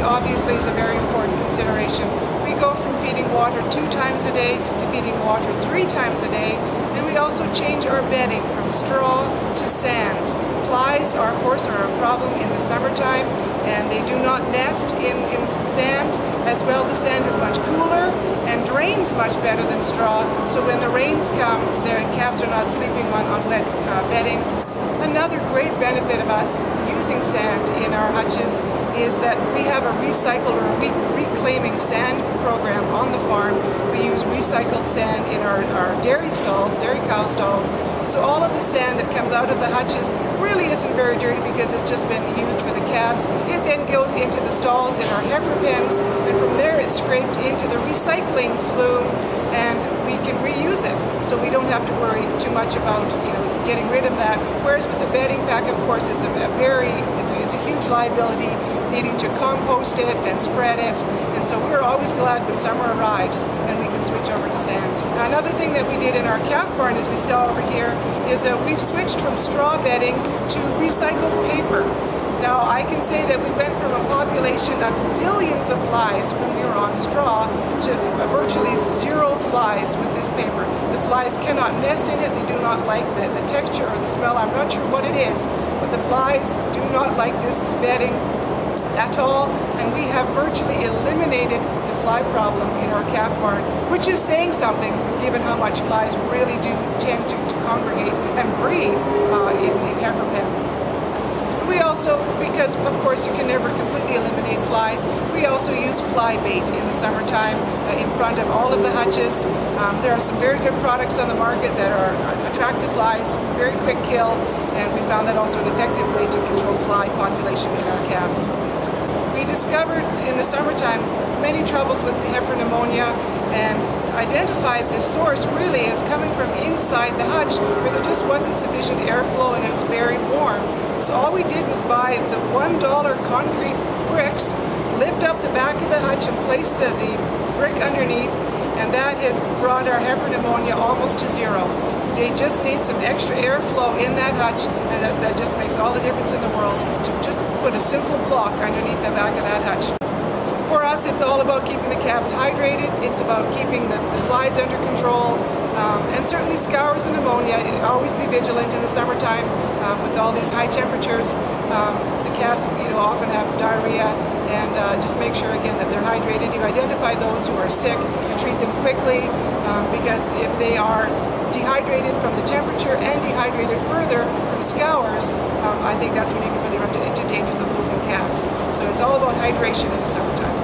obviously is a very important consideration. We go from feeding water 2 times a day to feeding water 3 times a day, and we also change our bedding from straw to sand. Flies are, of course, are a problem in the summertime, and they do not nest in sand. As well, the sand is much cooler and drains much better than straw, so when the rains come, their calves are not sleeping on wet bedding. Another great benefit of us using sand in our hutches is that we have a recycled or reclaiming sand program on the farm. We use recycled sand in our dairy stalls, dairy cow stalls. So all of the sand that comes out of the hutches really isn't very dirty because it's just been used for the calves. It then goes into the stalls in our heifer pens, and from there it's scraped into the recycling flume, and we can reuse it. So we don't have to worry too much about, getting rid of that. Whereas with the bedding pack, of course, it's a huge liability, needing to compost it and spread it. And so we're always glad when summer arrives and we can switch over to sand. Another thing that we did in our calf barn, as we saw over here, is we've switched from straw bedding to recycled paper. Now, I can say that we went from a population of zillions of flies when we were on straw to virtually 0 flies with this paper. The flies cannot nest in it. They do not like the texture or the smell. I'm not sure what it is, but the flies do not like this bedding at all, and we have virtually eliminated the fly problem in our calf barn, which is saying something given how much flies really do tend to congregate and breed in heifer pens. We also, because of course you can never completely eliminate flies, we also use fly bait in the summertime in front of all of the hutches. There are some very good products on the market that attract the flies, very quick kill, and we found that also an effective way to control fly population in our calves. We discovered in the summertime many troubles with heifer pneumonia and identified the source really as coming from inside the hutch, where there just wasn't sufficient airflow and it was very warm. So all we did was buy the $1 concrete bricks, lift up the back of the hutch and place the brick underneath, and that has brought our heifer pneumonia almost to 0. They just need some extra airflow in that hutch, and that just makes all the difference in the world to just put a simple block underneath the back of that hutch. For us, it's all about keeping the calves hydrated. It's about keeping the flies under control, and certainly scours and pneumonia. Always be vigilant in the summertime with all these high temperatures. The calves, often have diarrhea, and just make sure again that they're hydrated. You identify those who are sick and treat them quickly, because if they are dehydrated from the temperature and dehydrated further from scours, I think that's when you can really run into dangers of losing calves. So it's all about hydration in the summertime.